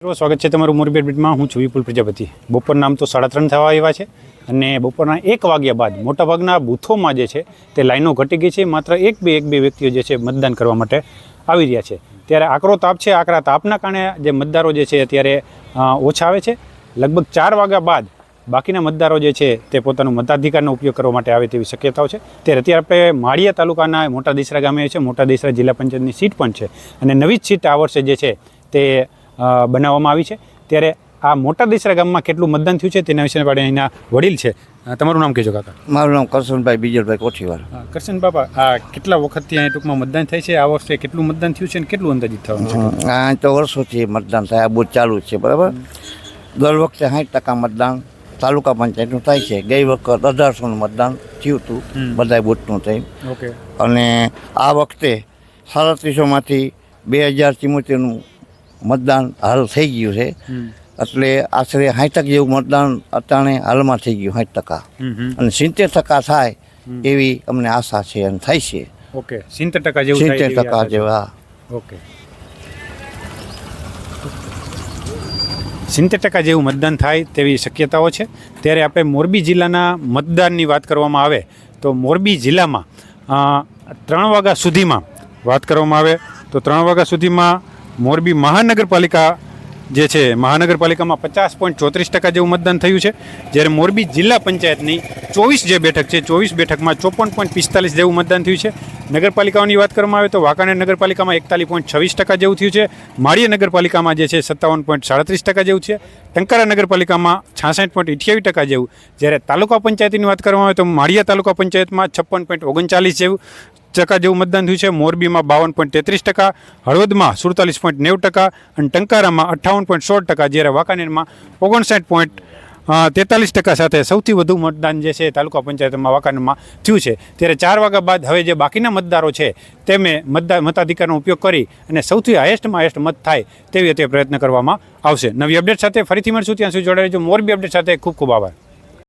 સ્વાગત છે તમારું મોરબી અપડેટમાં। હું છું વિપુલ પ્રજાપતિ। બપોરના આમ તો 3:30 થવા આવ્યા છે અને બપોરના 1 વાગ્યા બાદ મોટાભાગના બૂથોમાં જે છે તે લાઈનો ઘટી ગઈ છે। માત્ર એક બે વ્યક્તિઓ જે છે મતદાન કરવા માટે આવી રહ્યા છે। ત્યારે આકરો તાપ છે। આકરા તાપના કારણે જે મતદારો જે છે અત્યારે ઓછા આવે છે। લગભગ 4 વાગ્યા બાદ બાકીના મતદારો જે છે તે પોતાનું મતાધિકારનો ઉપયોગ કરવા માટે આવે તેવી શક્યતાઓ છે। ત્યારે અત્યારે આપણે માળિયા તાલુકાના મોટા દેસરા ગામે છે। મોટા દેસરા જિલ્લા પંચાયતની સીટ પણ છે અને નવી જ સીટ આ વર્ષે જે છે તે બનાવવામાં આવી છે। ત્યારે આ મોટા દેસરા ગામમાં કેટલું મતદાન થયું છે તેના વિશે આપણે અહીંના વડીલ છે। તમારું નામ કહેજો કાકા। મારું નામ કરશનભાઈ બીજલભાઈ કોઠીવાર। કરશન બાપા, આ કેટલા વખતથી અહીં ટૂંકમાં મતદાન થાય છે? આ વર્ષે કેટલું મતદાન થયું છે અને કેટલું અંદાજિત થવાનું છે? આ તો વર્ષોથી મતદાન થાય, આ બુથ ચાલુ છે, બરાબર। દર વખતે 60% મતદાન તાલુકા પંચાયતનું થાય છે। ગઈ વખત 1800નું મતદાન થયું હતું બધા બુથનું થઈ। ઓકે। અને આ વખતે 3700માંથી 2074નું મતદાન હાલ થઈ ગયું છે। એટલે આશરે 60% જેવું મતદાન અત્યારે હાલમાં થઈ ગયું, 60%। અને 70% થાય એવી અમને આશા છે અને થાય છે। ઓકે, 70% જેવું થાય? 70% જેવા। ઓકે, 70% જેવું મતદાન થાય તેવી શક્યતાઓ છે। ત્યારે આપણે મોરબી જિલ્લાના મતદાનની વાત કરવામાં આવે તો મોરબી જિલ્લામાં 3 વાગ્યા સુધીમાં વાત કરવામાં આવે તો 3 વાગ્યા સુધીમાં મોરબી મહાનગરપાલિકા જે છે મહાનગરપાલિકામાં 50.34% જેવું મતદાન થયું છે। જ્યારે મોરબી જિલ્લા પંચાયતની 24 જે બેઠક છે 24 બેઠકમાં 54.45 જેવું મતદાન થયું છે। નગરપાલિકાઓની વાત કરવામાં આવે તો વાંકાનેર નગરપાલિકામાં 41.26% જેવું થયું છે। માળિયા નગરપાલિકામાં જે છે 57.37% જેવું છે। ટંકારા નગરપાલિકામાં 66.28% જેવું। જ્યારે તાલુકા પંચાયતની વાત કરવામાં આવે તો માળિયા તાલુકા પંચાયતમાં 56.39% જેવું મતદાન થયું છે। મોરબીમાં 52.33%, હળવદમાં 47.90% અને ટંકારામાં 58.16%, જ્યારે વાંકાનેરમાં 59.43% સાથે સૌથી વધુ મતદાન જે છે તાલુકા પંચાયતમાં વાંકાનેરમાં થયું છે। ત્યારે 4 વાગ્યા બાદ હવે જે બાકીના મતદારો છે તેમને મતાધિકારનો ઉપયોગ કરી અને સૌથી હાઈએસ્ટમાં હાઈએસ્ટ મત થાય તેવી રીતે પ્રયત્ન કરવામાં આવશે। નવી અપડેટ સાથે ફરીથી મળશું, ત્યાં સુધી જોડાઈ રહેજો। મોરબી અપડેટ સાથે ખૂબ ખૂબ આભાર।